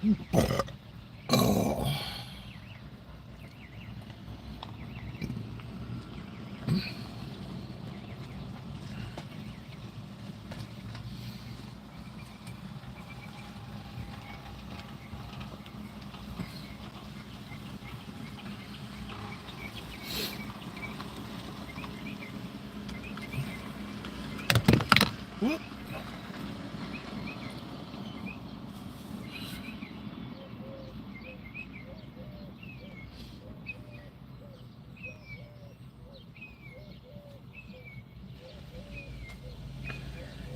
Oh. Whoop.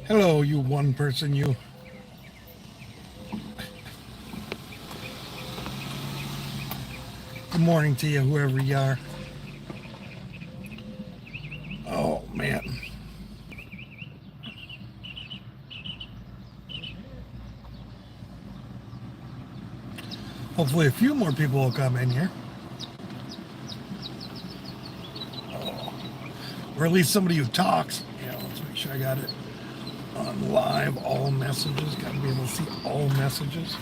Hello, you one person, you. Good morning to you, whoever you are. Oh, man. Hopefully a few more people will come in here. Oh. Or at least somebody who talks. Yeah, let's make sure I got it on live. All messages. Got to be able to see all messages.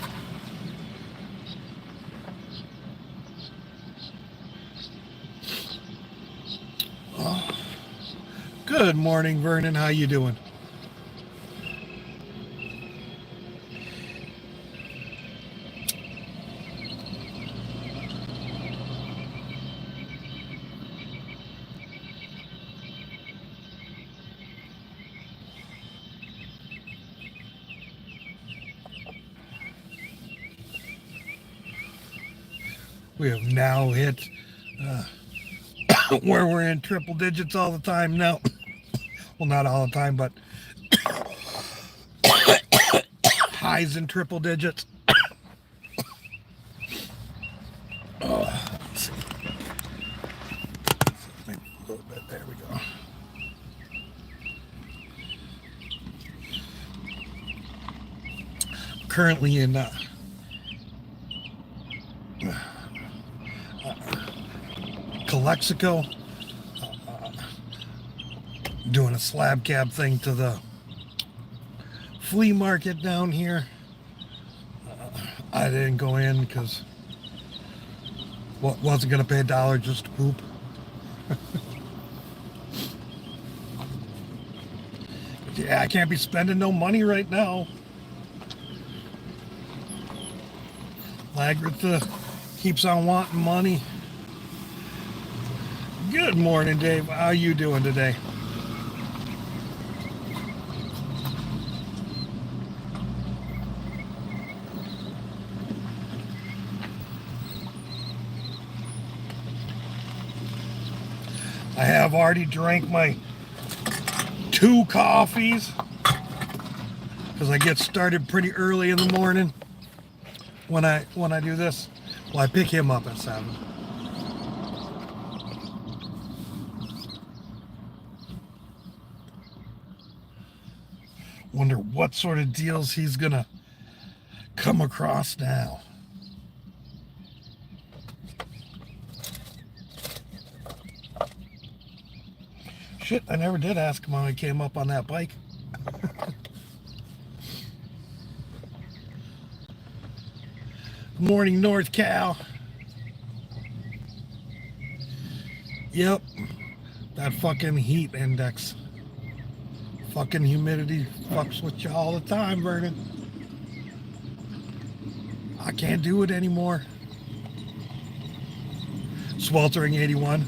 Oh. Good morning, Vernon. How you doing? We have now hit where we're in triple digits all the time now. Well, not all the time, but highs in triple digits. Let's see. Maybe a little bit. There we go. Currently in Calexico, doing a slab cab thing to the flea market down here. I didn't go in because wasn't going to pay $1 just to poop. Yeah, I can't be spending no money right now. Lagritha keeps on wanting money. Good morning, Dave. How you doing today? I have already drank my 2 coffees because I get started pretty early in the morning when I do this. Well, I pick him up at 7. Wonder what sort of deals he's gonna come across now. Shit, I never did ask him how he came up on that bike. Good morning, North Cal. Yep, that fucking heat index. Fucking humidity fucks with you all the time, Vernon. I can't do it anymore. Sweltering 81.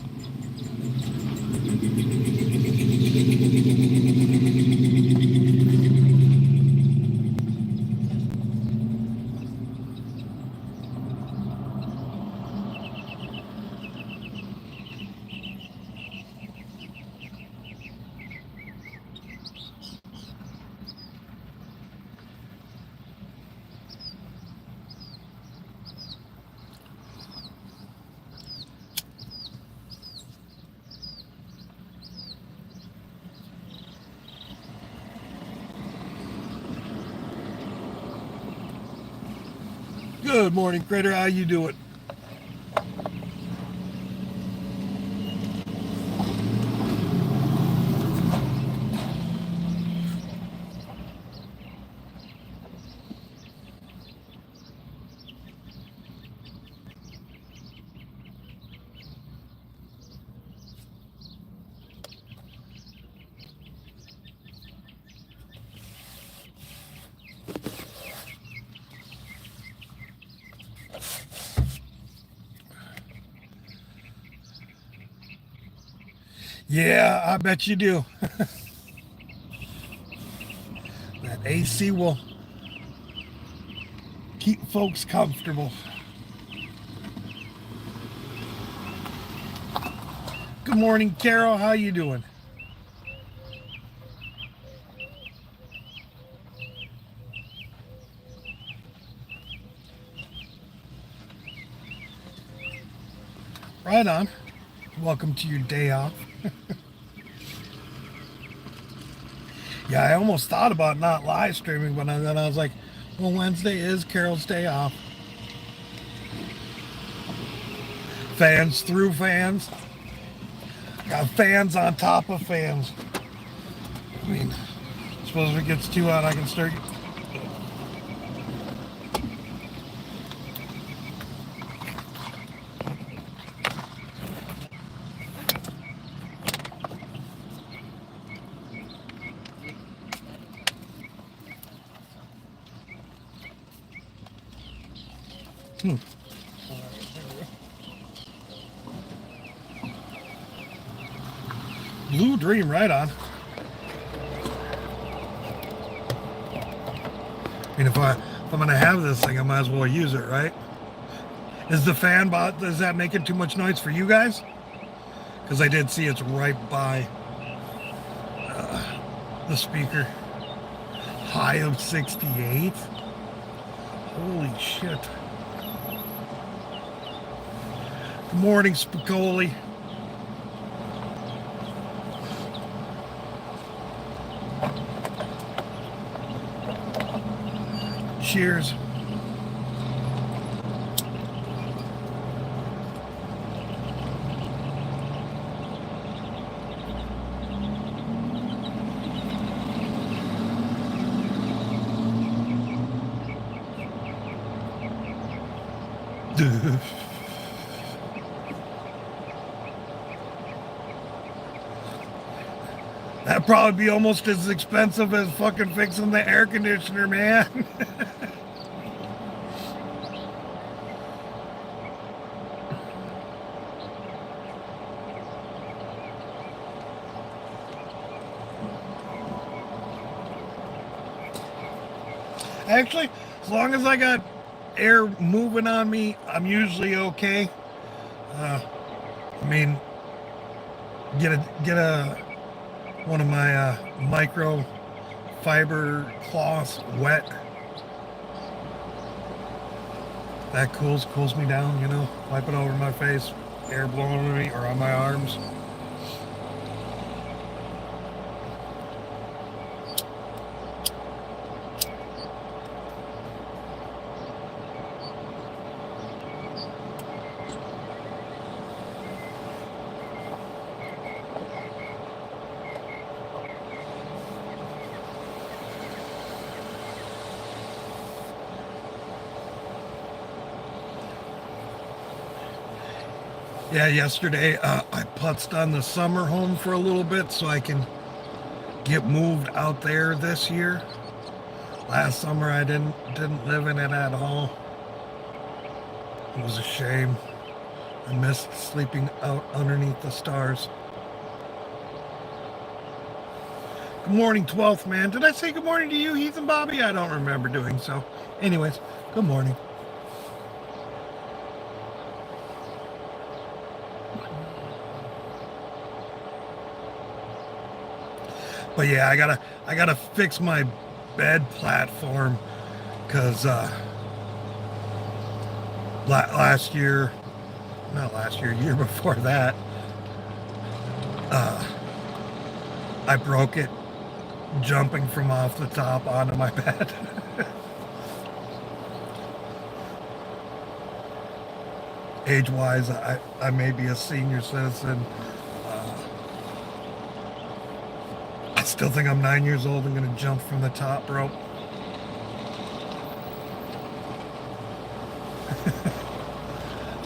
Good morning, Critter. How you doing? Yeah, I bet you do. That AC will keep folks comfortable. Good morning, Carol. How you doing? Right on. Welcome to your day off. Yeah, I almost thought about not live streaming, but then I was like, well, Wednesday is Carol's day off. Fans through fans. Got fans on top of fans. I mean, I suppose if it gets too hot, I can start. Blue Dream, right on. I mean, if I'm gonna have this thing, I might as well use it, right? Is the fan bot? Is that making too much noise for you guys? Because I did see it's right by the speaker. High of 68. Holy shit. Good morning, Spicoli. Cheers. That'd probably be almost as expensive as fucking fixing the air conditioner, man. Actually, as long as I got air moving on me, I'm usually okay. I mean, get one of my micro fiber cloths wet. That cools me down, you know. Wipe it over my face, air blowing on me or on my arms. Yeah, yesterday I putzed on the summer home for a little bit so I can get moved out there this year. Last summer I didn't live in it at all. It was a shame. I missed sleeping out underneath the stars. Good morning, 12th man. Did I say good morning to you, Heath and Bobby? I don't remember doing so. Anyways, good morning. But yeah, I gotta fix my bed platform because year before that, I broke it jumping from off the top onto my bed. Age-wise, I may be a senior citizen. I still think I'm 9 years old and going to jump from the top rope.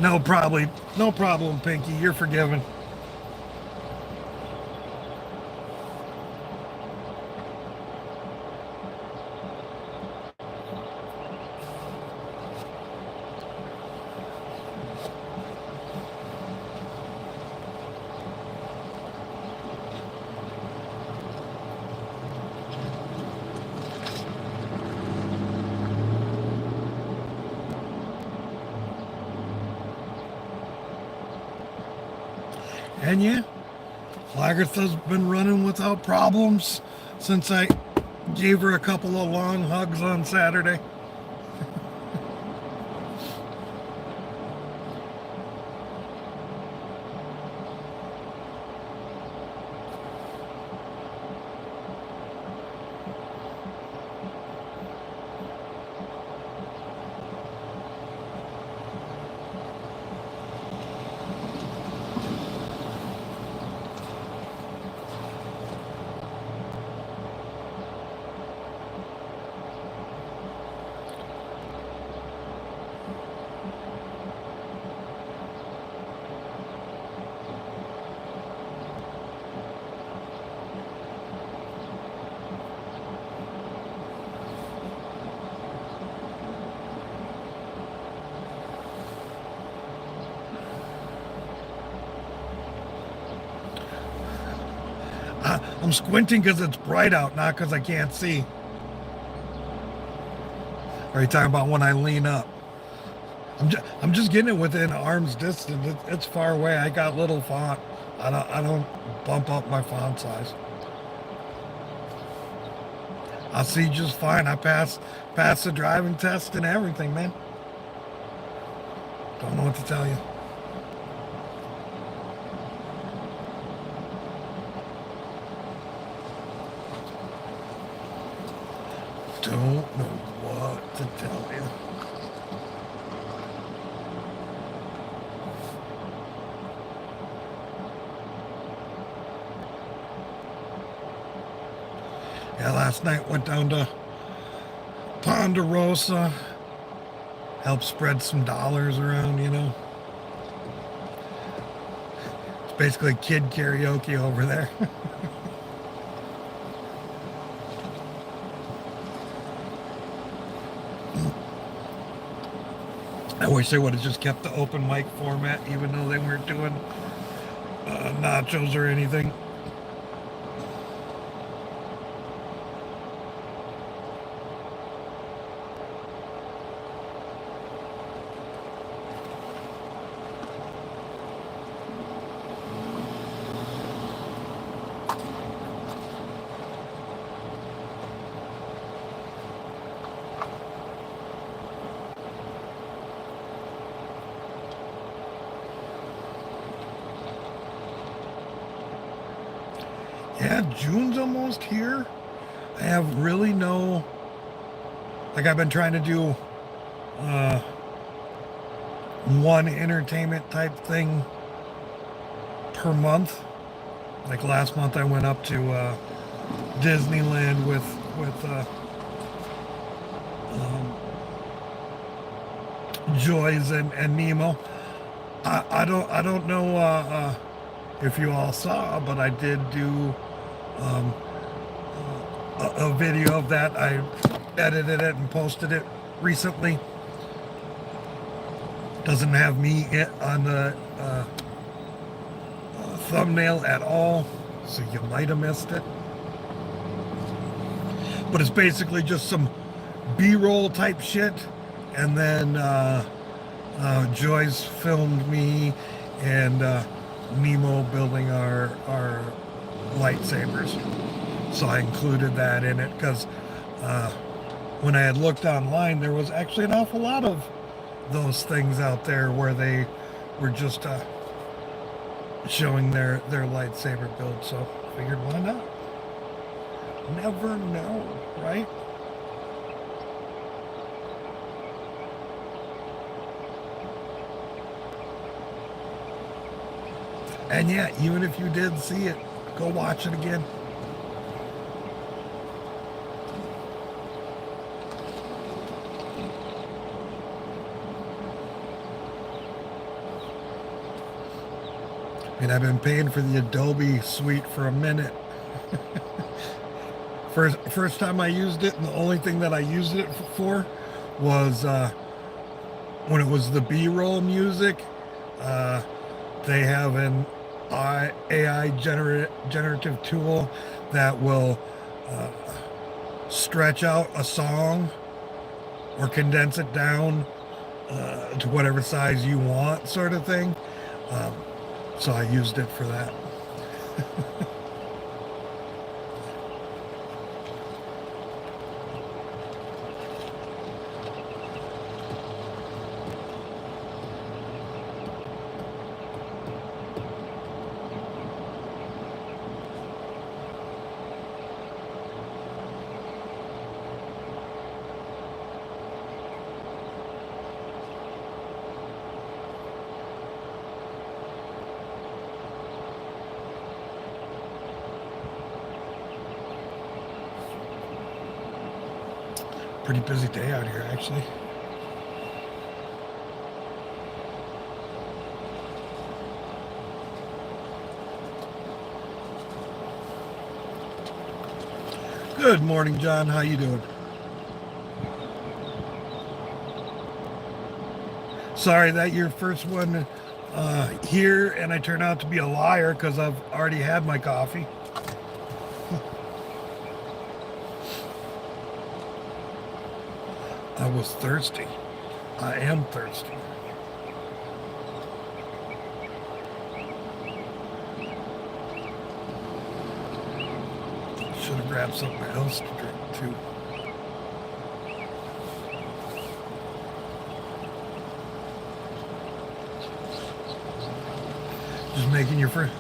No problem, Pinky. You're forgiven. And yeah, Lagertha's been running without problems since I gave her a couple of long hugs on Saturday. I'm squinting because it's bright out, not because I can't see. Are you talking about when I lean up? I'm just getting it within arm's distance. It's far away. I got little font. I don't bump up my font size. I'll see just fine. I passed the driving test and everything, man. Don't know what to tell you. Don't know what to tell you. Yeah, last night went down to Ponderosa, helped spread some dollars around, you know. It's basically kid karaoke over there. I wish they would have just kept the open mic format, even though they weren't doing nachos or anything. Yeah, June's almost here. I have really no, like I've been trying to do one entertainment type thing per month. Like last month I went up to Disneyland with Joyce and Nemo. I don't know if you all saw, but I did do a video of that. I edited it and posted it recently. Doesn't have me on the thumbnail at all, so you might have missed it. But it's basically just some B-roll type shit, and then Joyce filmed me and Nemo building our lightsabers. So I included that in it because when I had looked online, there was actually an awful lot of those things out there where they were just showing their lightsaber build. So I figured, why not? Never know, right? And yeah, even if you did see it, go watch it again. I mean, I've been paying for the Adobe suite for a minute. First time I used it, and the only thing that I used it for was when it was the B-roll music. They have an AI generative tool that will stretch out a song or condense it down to whatever size you want, sort of thing. So I used it for that. Pretty busy day out here, actually. Good morning, John. How you doing? Sorry that your first one here, and I turned out to be a liar because I've already had my coffee. I was thirsty. I am thirsty. Should have grabbed something else to drink too. Just making your first.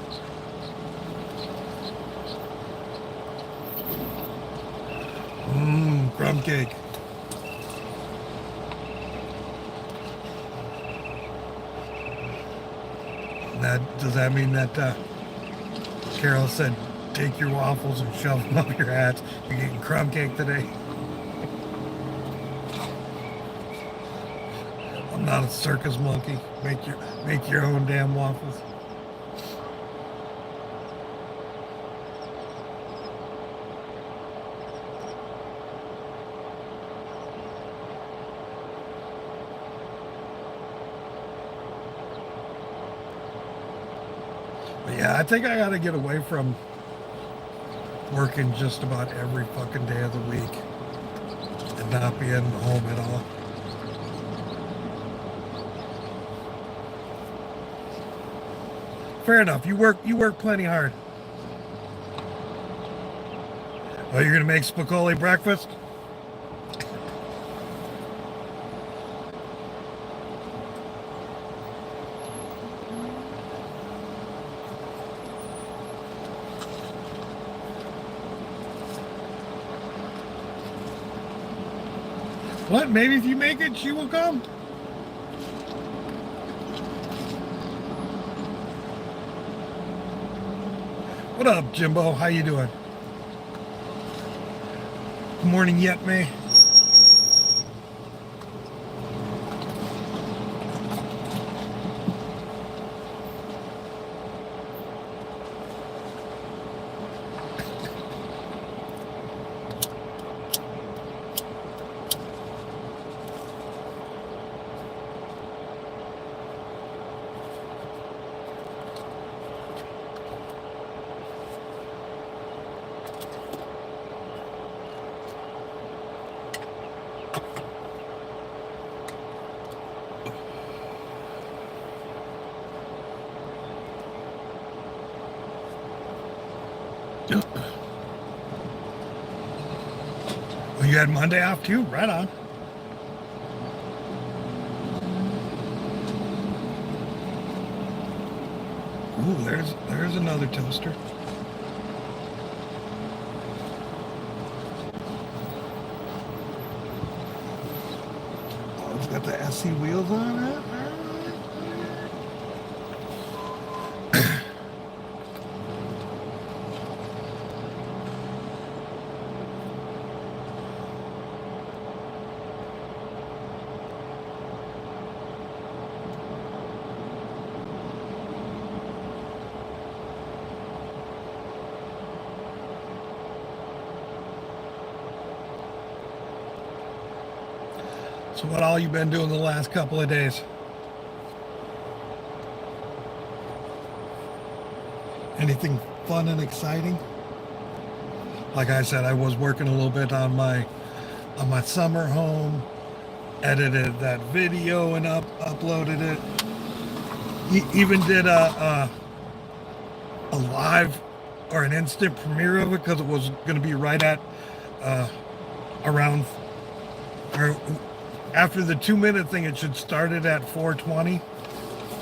Crumb cake. Does that mean that Carol said, take your waffles and shove them up your hats? You're getting crumb cake today? I'm not a circus monkey. Make your own damn waffles. Yeah, I think I gotta get away from working just about every fucking day of the week and not being home at all. Fair enough. You work plenty hard. Oh, you're gonna make spicoli breakfast? What? Maybe if you make it, she will come. What up, Jimbo? How you doing? Good morning yet, May. Well, you had Monday off too? Right on. Ooh, there's another toaster. Oh, it's got the SC wheels on it. So what all you been doing the last couple of days? Anything fun and exciting? Like I said, I was working a little bit on my summer home, edited that video and uploaded it. Even did a a live or an instant premiere of it because it was going to be right at around or after the 2-minute thing. It should start it at 4:20.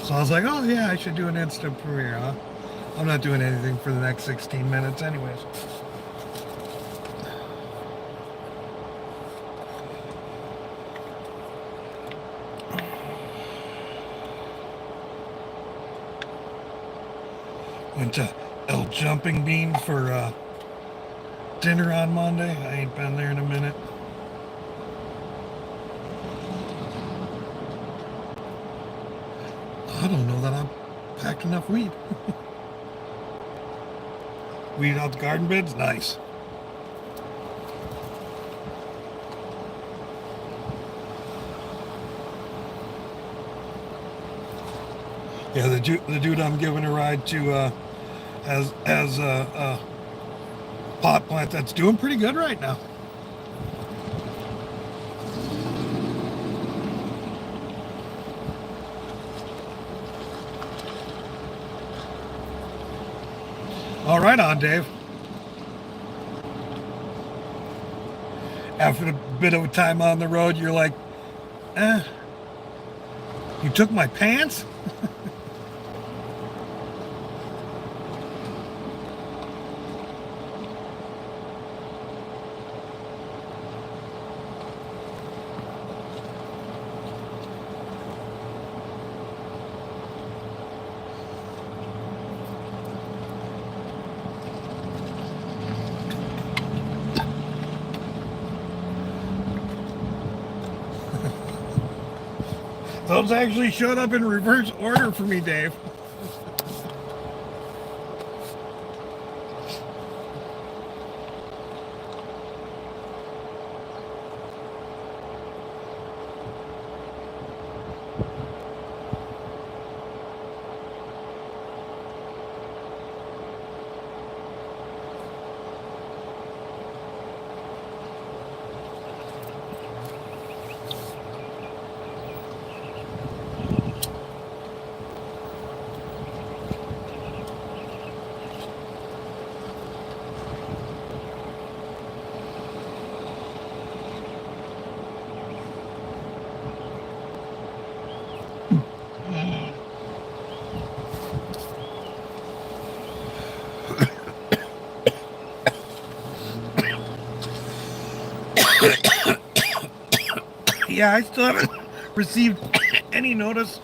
So I was like, oh yeah, I should do an instant premiere, huh? I'm not doing anything for the next 16 minutes anyways. Went to El Jumping Bean for dinner on Monday. I ain't been there in a minute. I don't know that I've packed enough weed. Weed out the garden beds? Nice. Yeah, the dude I'm giving a ride to has a pot plant that's doing pretty good right now. All right, on Dave. After a bit of a time on the road, you're like, you took my pants? Those actually showed up in reverse order for me, Dave. Yeah, I still haven't received any notice.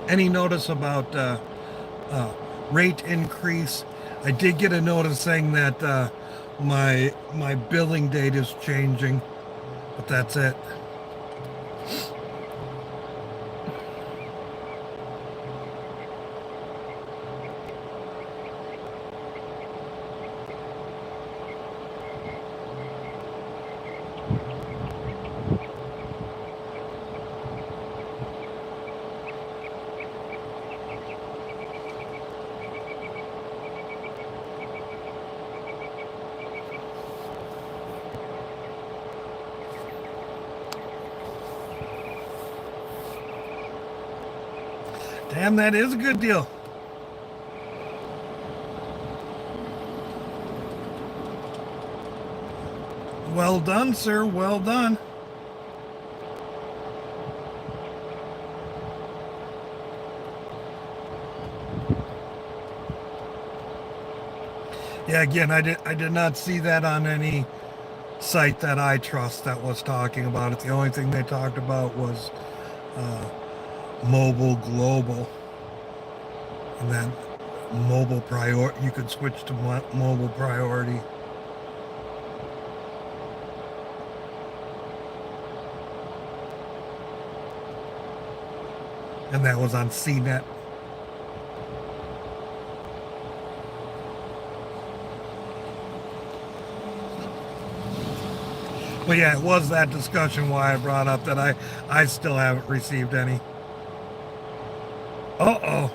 Any notice about rate increase. I did get a notice saying that my billing date is changing, but that's it. Damn, that is a good deal. Well done, sir. Well done. Yeah, again, I did not see that on any site that I trust that was talking about it. The only thing they talked about was mobile global, and then mobile priority. You could switch to mobile priority. And that was on CNET. But yeah, it was that discussion why I brought up that I still haven't received any. Uh-oh.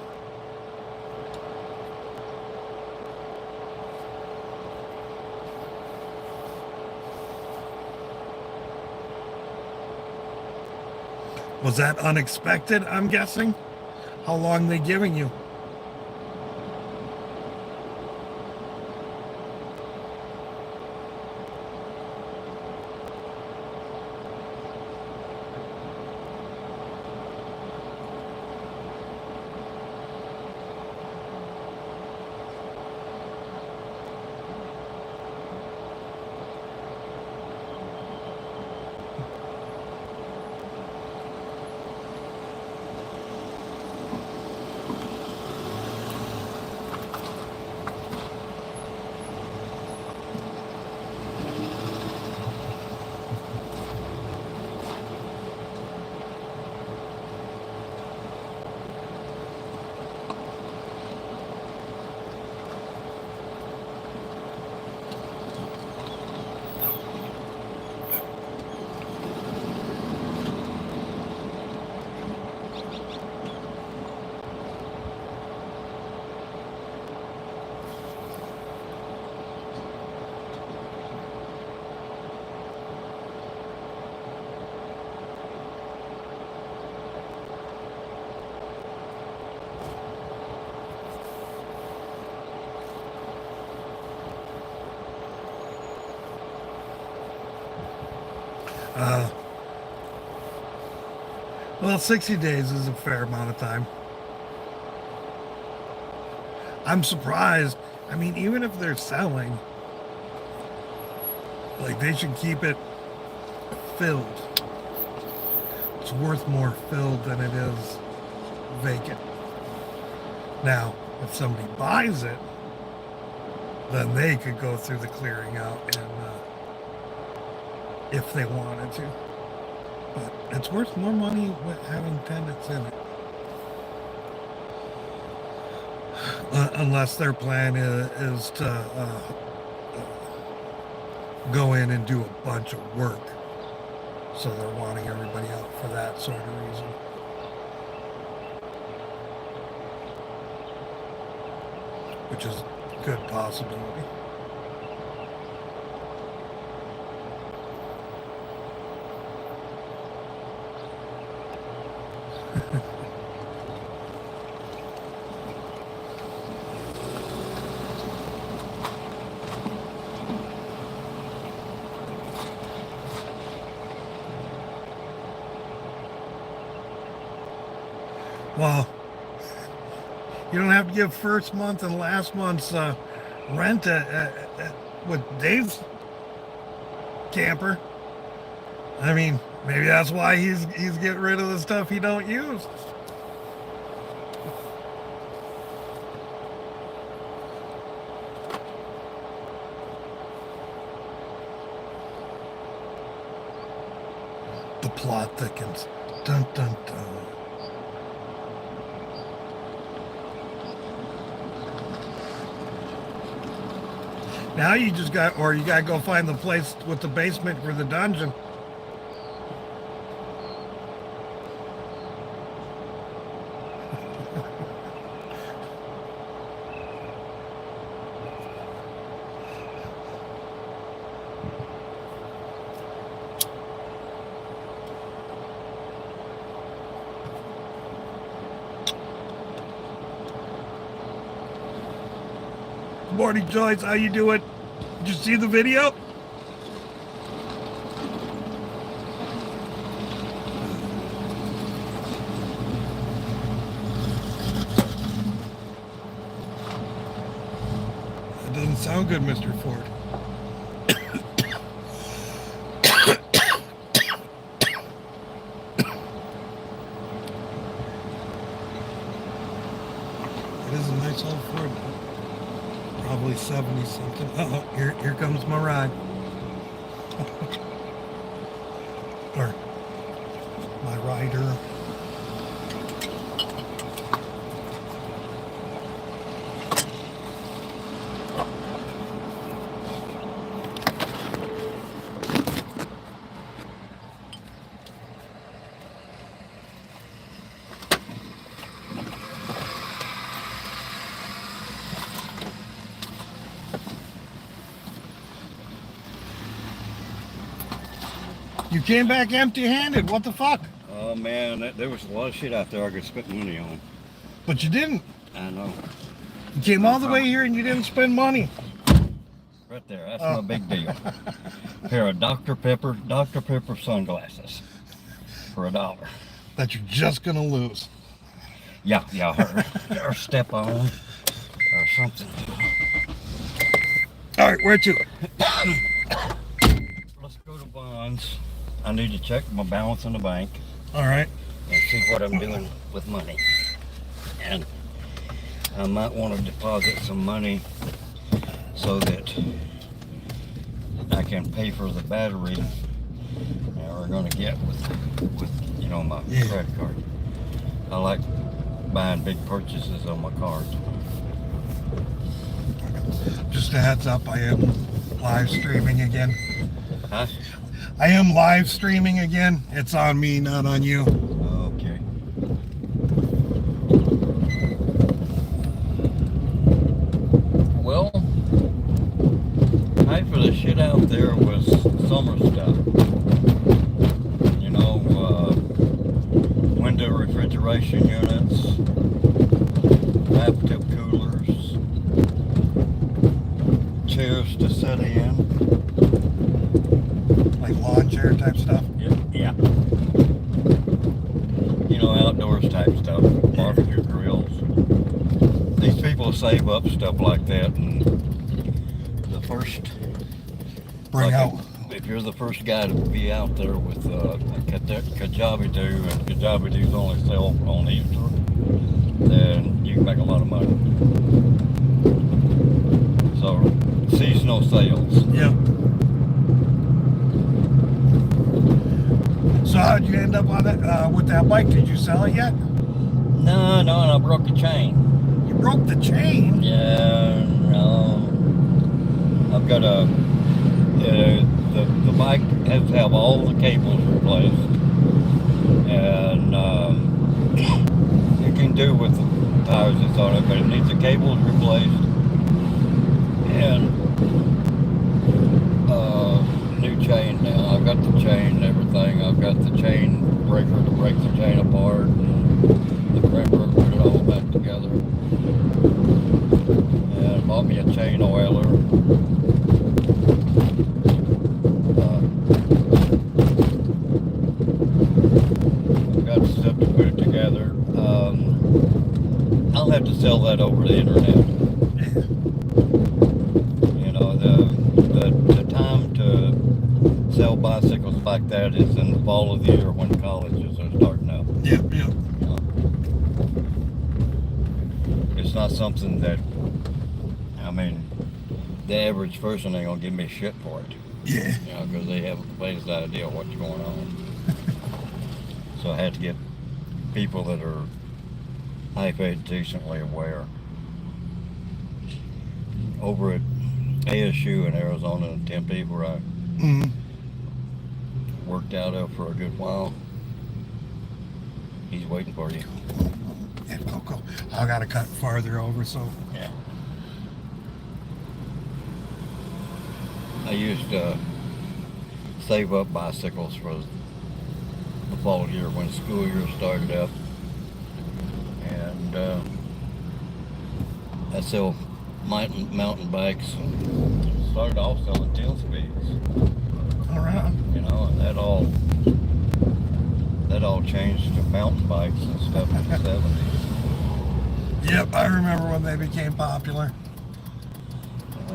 Was that unexpected, I'm guessing? How long they giving you? Well, 60 days is a fair amount of time. I'm surprised. I mean, even if they're selling, like, they should keep it filled. It's worth more filled than it is vacant. Now, if somebody buys it, then they could go through the clearing out and if they wanted to. But it's worth more money with having tenants in it. Unless their plan is to go in and do a bunch of work. So they're wanting everybody out for that sort of reason. Which is a good possibility. Well, you don't have to give first month and last month's rent with Dave's camper. I mean, maybe that's why he's getting rid of the stuff he don't use. The plot thickens. Dun dun dun. Now you just got, or you got to go find the place with the basement for the dungeon. Morning, Joyce. How you doing? Did you see the video? That doesn't sound good, Mr. Ford. It is a nice old Ford. Probably 70 something. Uh-oh, here comes my ride. Or my rider. You came back empty-handed. What the fuck? man, there was a lot of shit out there I could spend money on. But you didn't. I know. You came all the way here and you didn't spend money. Right there, that's my big deal. A pair of Dr. Pepper sunglasses for $1. That you're just gonna lose. Yeah, or step on or something. All right, where to? Let's go to bonds. I need to check my balance in the bank. All right. And see what I'm doing with money. And I might want to deposit some money so that I can pay for the battery that we're going to get with you know, my credit card. I like buying big purchases on my card. Just a heads up, I am live streaming again. Huh? I am live streaming again. It's on me, not on you. Okay. Well, half of the shit out there was summer stuff. You know, window refrigeration units, bathtub coolers, chairs to sit in. Like lawn chair type stuff? Yeah. You know, outdoors type stuff, barbecue grills. These people save up stuff like that, and the first... Bring out. If you're the first guy to be out there with Kajabi Do, and Kajabi Do's only sell on Easter, then you can make a lot of money. So, seasonal sales. Yep. So how'd you end up on that with that bike? Did you sell it yet? No, and I broke the chain. You broke the chain? Yeah, no. I've got the bike has to have all the cables replaced, and you can do with the tires that's on it, but it needs the cables replaced and new chain now. I've got the chain and everything. I've got the chain breaker to break the chain apart, and the crimper to put it all back together. And bought me a chain oiler. I've got stuff to put it together. I'll have to sell that over the internet. You know, the time to sell bicycles like that is in the fall of the year when colleges are starting up. Yep. It's not something that, I mean, the average person ain't gonna give me shit for it. Yeah. You know, because they have the latest idea of what's going on. So I had to get people that are half-ed decently aware. Over at ASU in Arizona and Tempe, where I worked out of for a good while, he's waiting for you. Yeah, go. I gotta cut farther over, so. Yeah. I used to save up bicycles for the fall year when school year started up, and I sell mountain bikes, and started off selling 10 speeds. All right. You know, and that all changed to mountain bikes and stuff in the 70s. Yep, I remember when they became popular.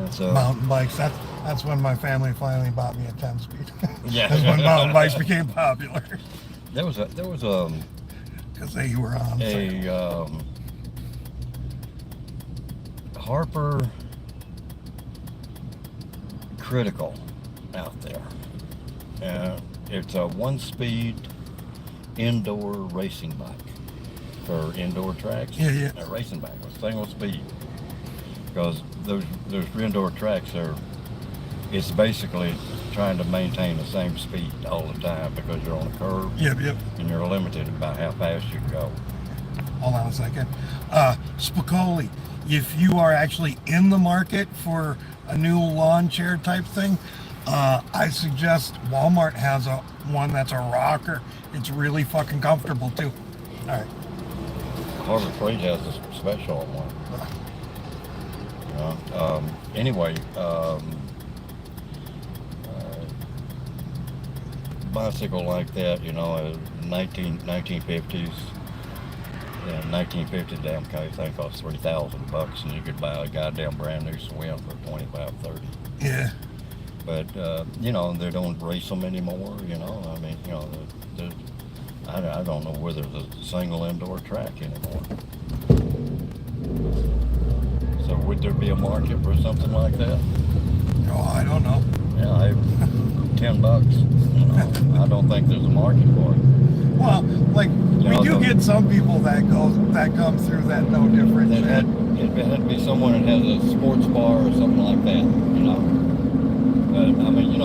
So, Mountain bikes. That's when my family finally bought me a 10-speed. yeah, That's when mountain bikes became popular. there was Because they were on sale. Harper Critical out there. It's a 1-speed indoor racing bike for indoor tracks. Yeah. A racing bike with single speed. Because those indoor tracks it's basically trying to maintain the same speed all the time because you're on a curve. Yep. And you're limited by how fast you can go. Hold on a second. Spicoli, if you are actually in the market for a new lawn chair type thing, I suggest Walmart has one that's a rocker. It's really fucking comfortable too. All right. Harbor Freight has a special on one. Anyway, bicycle like that, 1950s. Yeah, 1950 damn thing cost $3,000, and you could buy a goddamn brand new swim for 25, 30. Yeah. But they don't race them anymore. I mean, I don't know whether there's a single indoor track anymore. So would there be a market for something like that? Oh, I don't know. Yeah, $10. I don't think there's a market for it. Well, like we do get some people that come through that no different. It had to be someone that has a sports bar or something like that. But I mean,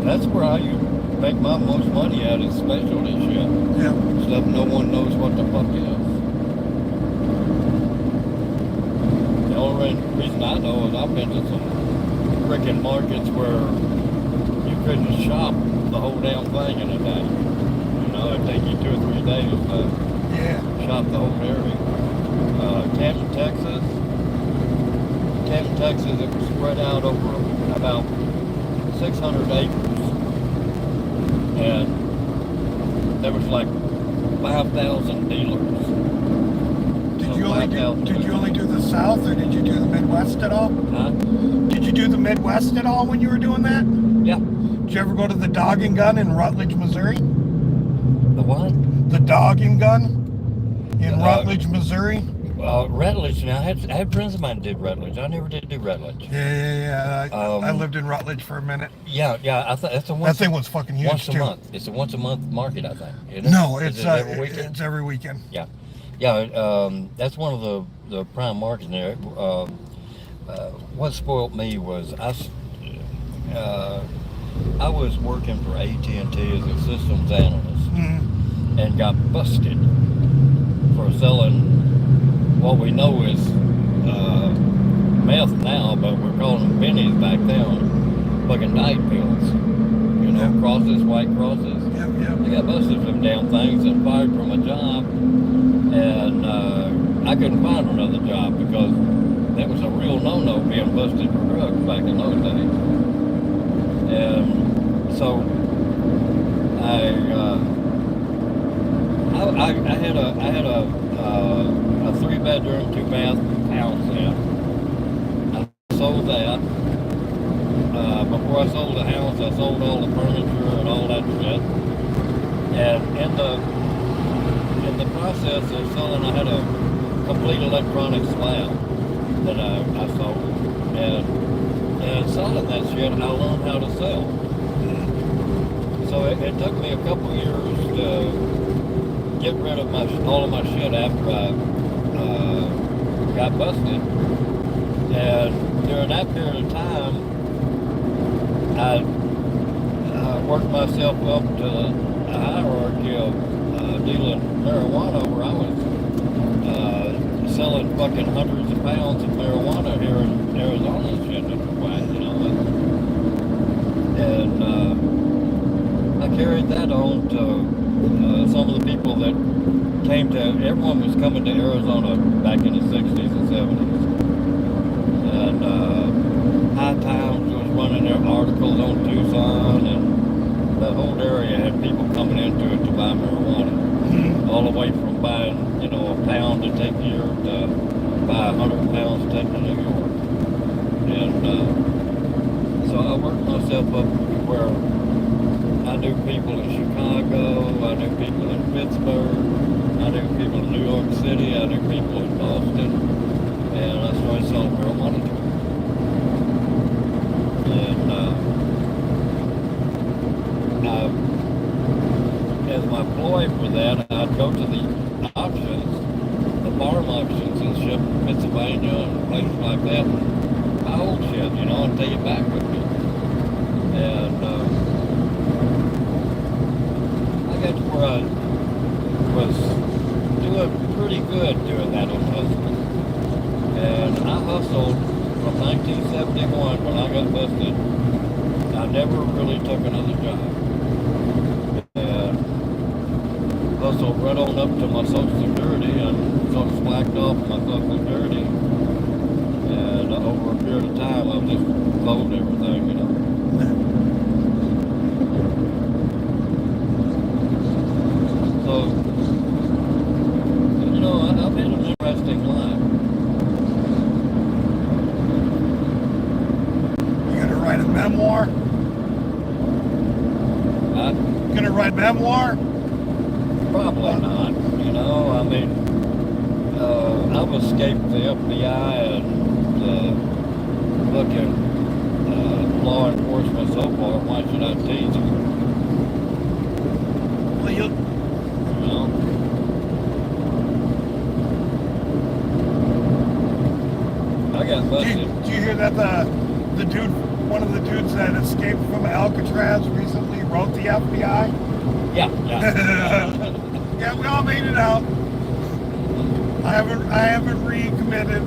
that's where I make my most money at is specialty shit. Yeah. Stuff no one knows what the fuck is. The only reason I know is I've been to some freaking markets where you couldn't shop the whole damn thing in a day. It'd take you 2 or 3 days to shop the whole area. Canton, Texas, it was spread out over about 600 acres. And there was like 5,000 dealers. Did you only do the South, or did you do the Midwest at all? Huh? Did you do the Midwest at all when you were doing that? Yeah. Did you ever go to the Dog and Gun in Rutledge, Missouri? The what? The Dog and Gun in Rutledge, Missouri? Rutledge. Now, I had friends of mine that did Rutledge. I never did do Rutledge. Yeah. I lived in Rutledge for a minute. Yeah. That's that thing was fucking huge once too. a month. It's a once a month market, I think. Isn't it? No, it's every weekend. It's every weekend. Yeah. That's one of the prime markets there. What spoiled me was I was working for AT&T as a systems analyst, and got busted for selling what we know is meth now, but we're calling them bennies back then, fucking diet pills. Crosses, white crosses. Yep. I got busted for them damn things and fired from a job, and I couldn't find another job because that was a real no-no being busted for drugs back in those days. And so I had a 3-bedroom, 2-bath house there. I sold that. Before I sold the house, I sold all the furniture and all that shit. And in the process of selling, I had a complete electronic slab that I sold. And selling that shit, I learned how to sell. So it took me a couple years to get rid of all of my shit after I got busted. And during that period of time, I worked myself up to a hierarchy of dealing marijuana, where I was selling fucking hundreds of pounds of marijuana here in Arizona and shit. And I carried that on to some of the people that came to, everyone was coming to Arizona back in the 60s and 70s. And High Times was running their articles on Tucson, and the whole area had people coming into it to buy marijuana. All the way from buying, a pound to take here to buy 100 pounds to take to New York. And so I worked myself up where I knew people in Chicago, I knew people in Pittsburgh, I knew people in New York City, I knew people in Boston, and I started selling marijuana to them. And as my ploy for that, I'd go to the auctions, the farm auctions in Pennsylvania and places like that, and buy old shit, and take it back with me. And I got to where I was doing pretty good doing that on hustling. And I hustled from 1971 when I got busted, I never really took another job. And hustled right on up to my Social Security and sort of slacked off my Social Security. And over a period of time, I've just closed everything, you know. So, you know, I've had an interesting life. You gonna write a memoir? You gonna write memoir? Probably not, you know. I mean, I've escaped the FBI and fucking law enforcement so far. Why should I teach them? Well, You know? I got busted. did you hear that the dude, one of the dudes that escaped from Alcatraz recently wrote the FBI? Yeah. Yeah, we all made it out. I haven't recommitted.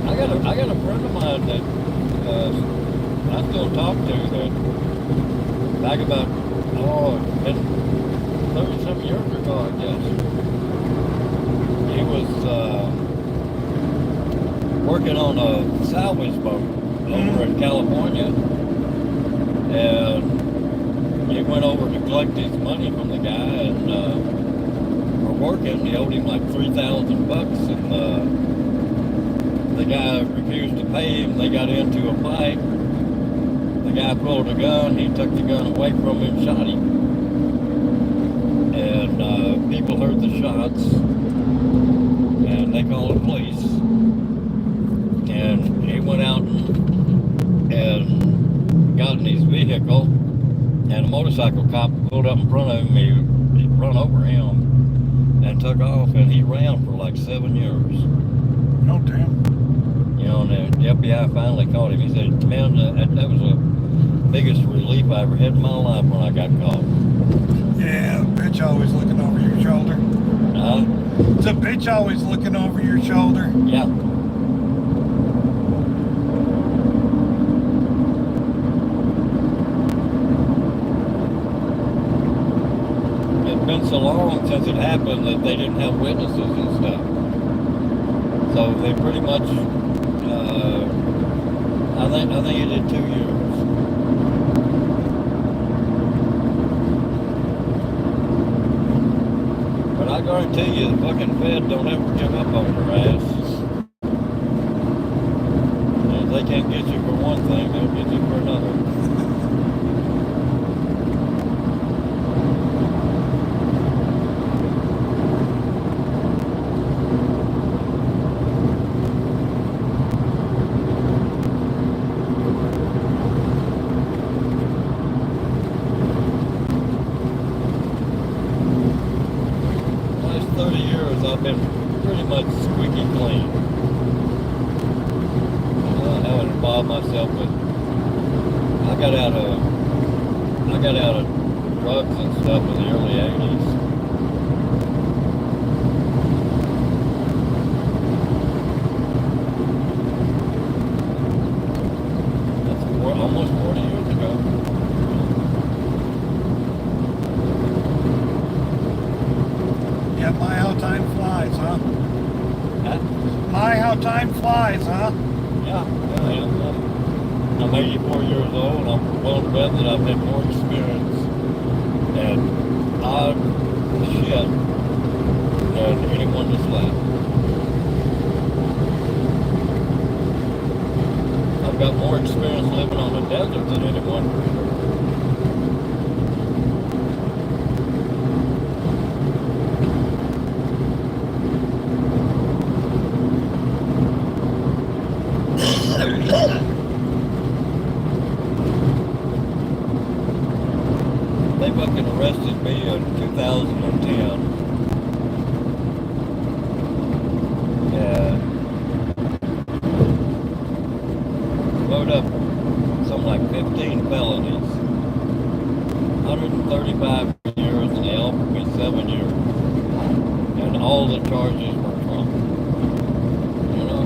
I got a friend of mine that I still talk to that back about, it's been 30-some years ago, I guess. He was working on a salvage boat over in California, and he went over to collect his money from the guy, and for working, he owed him like $3,000, and the guy refused to pay him. They got into a fight. The guy pulled a gun. He took the gun away from him, shot him. And people heard the shots, and they called the police. And he went out and got in his vehicle, and a motorcycle cop pulled up in front of him. He run over him and took off, and he ran for like 7 years. Oh, damn. You know, and the FBI finally caught him. He said, man, that was the biggest relief I ever had in my life when I got caught. Yeah, bitch always looking over your shoulder. It's a bitch always looking over your shoulder. Yeah. It's been so long since it happened that they didn't have witnesses and stuff. So they pretty much, I think it did 2 years. But I guarantee you, the fucking Fed don't ever give up on your ass. And if they can't get you for one thing, they'll get you for another. Last 30 years, I've been pretty much squeaky clean. I haven't involved myself with. I got out of drugs and stuff in the early 80s. That's almost 40 years ago. Yeah, my how time flies, huh? Huh? My how time flies, huh? Yeah, I'm 84 years old. I'm willing to bet that I've had more experience and odd shit than anyone that's left. I've got more experience living on the desert than anyone for sure. They fucking arrested me in 2010. And wrote up something like 15 felonies, 135 years, and they offered me 7 years. And all the charges were Trump. You know?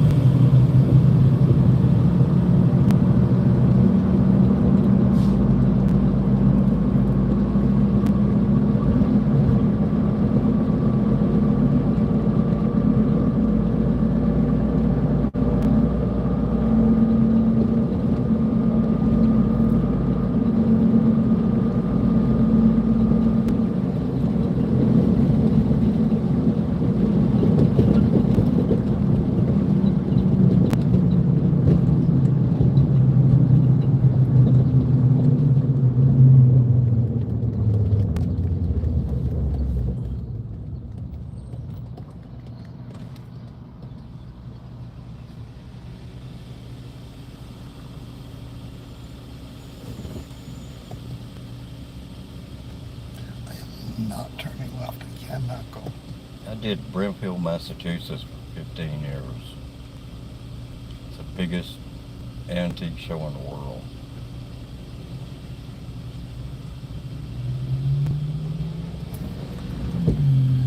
and not go. I did Brimfield, Massachusetts for 15 years. It's the biggest antique show in the world.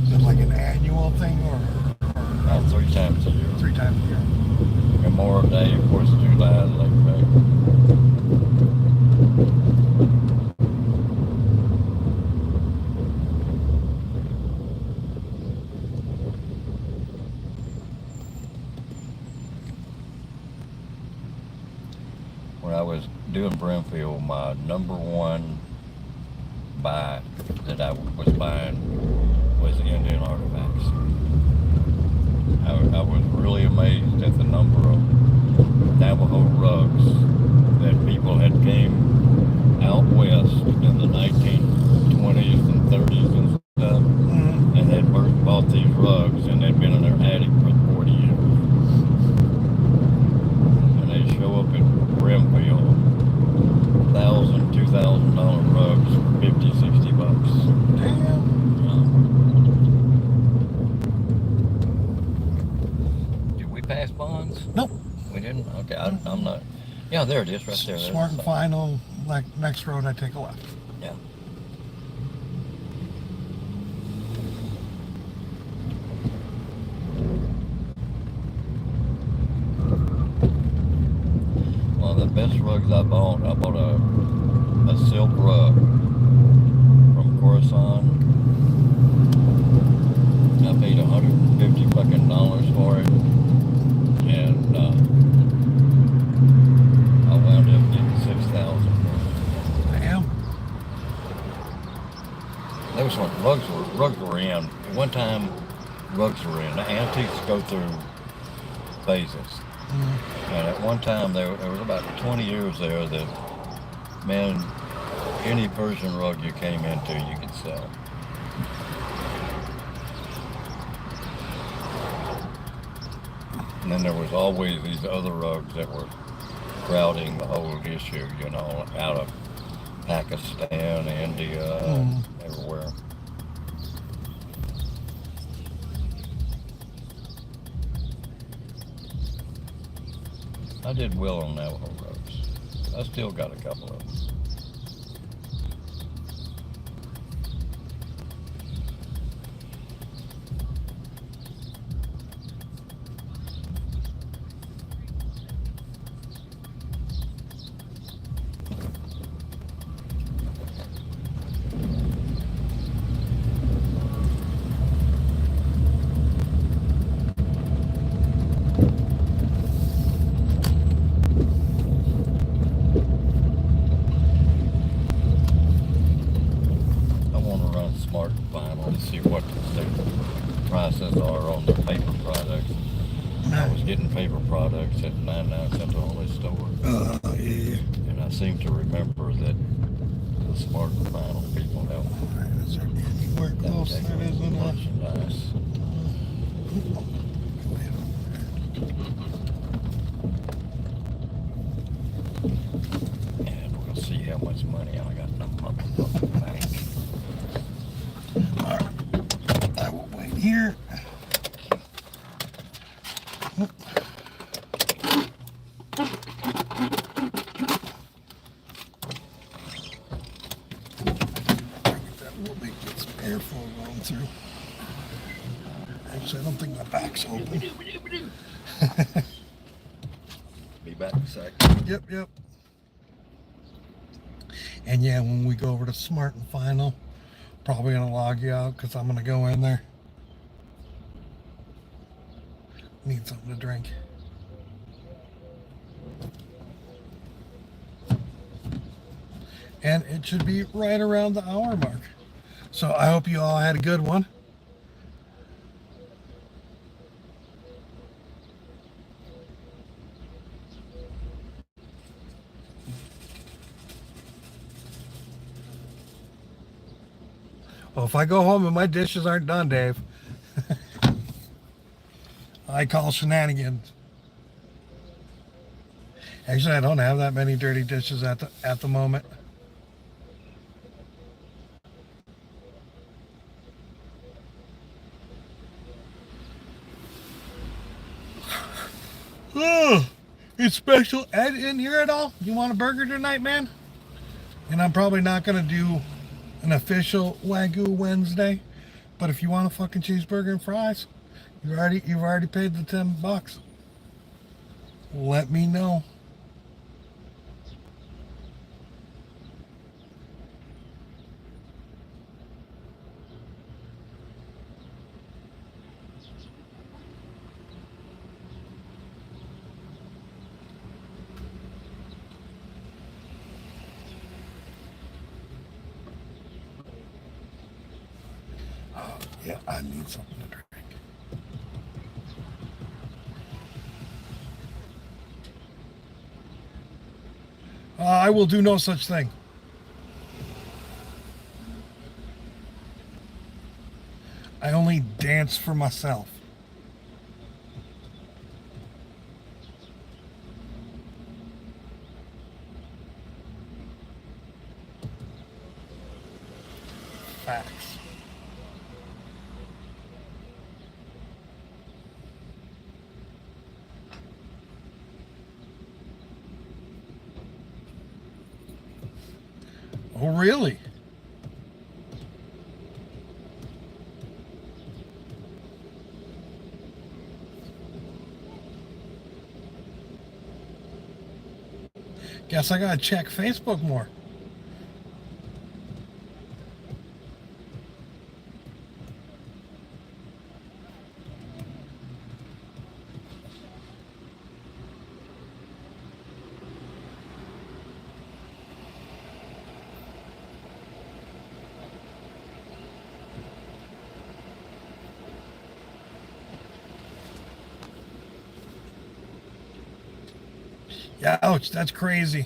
Is it like an annual thing or About 3 times a year. 3 times a year? Memorial Day, of course, July, Labor Day. When I was doing Brimfield, my number one buy that I was buying was Indian artifacts. I was really amazed at the number of Navajo rugs that people had came out west in the 1920s and 30s and stuff, and had bought these rugs, and they'd been in their attic for 40 years. And they show up in Brimfield, $1,000, $2,000 rugs for $50, $60. Damn. Did we pass Bonds? Nope. We didn't? Okay, I'm not. Yeah, there it is, right there. Smart and Final, like next road I take a left. Yeah. One of the best rugs I bought a silk rug from Coruscant. I paid $150 fucking for it, and I wound up getting $6,000 for it. Damn. That was when rugs were in. At one time, rugs were in. The antiques go through phases. And at one time, there was about 20 years there that, man, any Persian rug you came into, you could sell. And then there was always these other rugs that were crowding the whole issue, you know, out of Pakistan, India, everywhere. I did well on Navajo rugs. I still got a couple of them. Paper products at 99 cents all they store. Yeah. And I seem to remember that the Smart and Final people have Alright, is there anywhere close that isn't merchandise. And we'll see how much money I got in the bank. Alright. I will wait here. Airflow going through. Actually, I don't think my back's open. Be back in a sec. Yep. And yeah, when we go over to Smart and Final, probably gonna log you out because I'm gonna go in there. Need something to drink. And it should be right around the hour mark. So I hope you all had a good one. Well, if I go home and my dishes aren't done, Dave, I call shenanigans. Actually, I don't have that many dirty dishes at the moment. Oh, is Special Ed in here at all? You want a burger tonight, man? And I'm probably not gonna do an official Wagyu Wednesday, but if you want a fucking cheeseburger and fries, you've already paid the $10. Let me know. Yeah, I need something to drink. I will do no such thing. I only dance for myself. Facts. Oh, really? Guess I gotta check Facebook more. Yeah, ouch, that's crazy.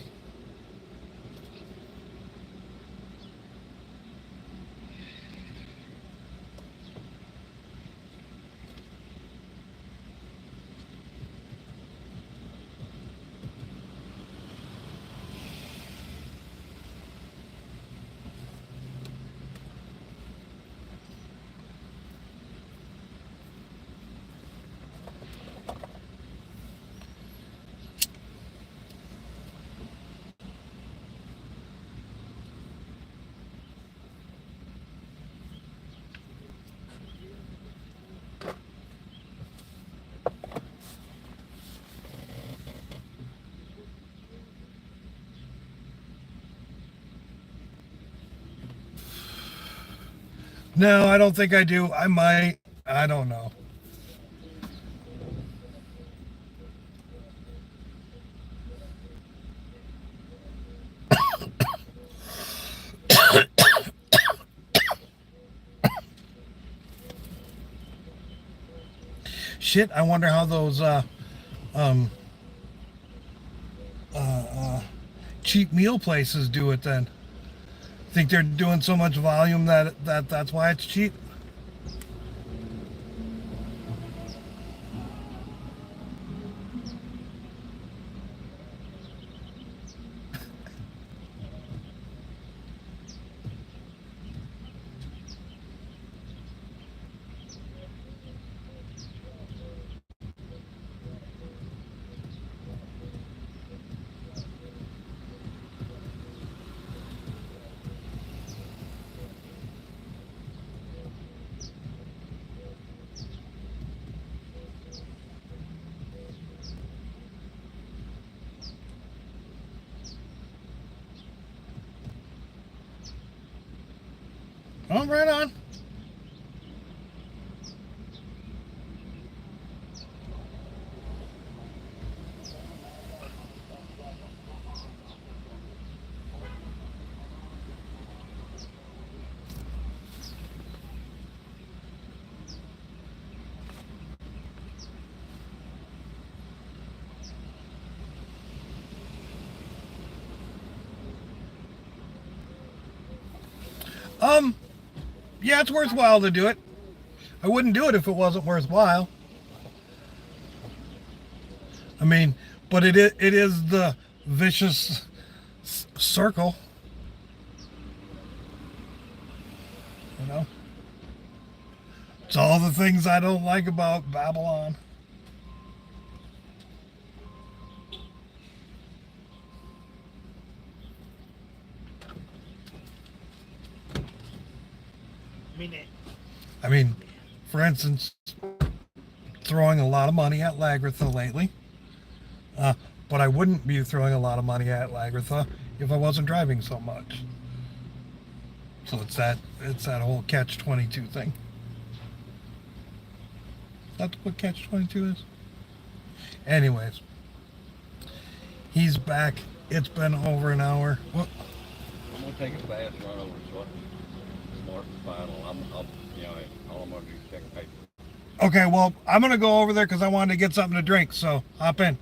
No, I don't think I do. I might. I don't know. Shit, I wonder how those cheap meal places do it then. Think they're doing so much volume that's why it's cheap? Oh, right on. Yeah, it's worthwhile to do it. I wouldn't do it if it wasn't worthwhile. I mean, but it is the vicious circle. You know? It's all the things I don't like about Babylon. I mean, for instance, throwing a lot of money at Lagritha lately. But I wouldn't be throwing a lot of money at Lagritha if I wasn't driving so much. So it's that whole catch-22 thing. That's what catch-22 is? Anyways. He's back. It's been over an hour. What? I'm gonna take a fast run over to Smart and Final. All I'm gonna do is check paper. Okay, well, I'm going to go over there because I wanted to get something to drink, so hop in.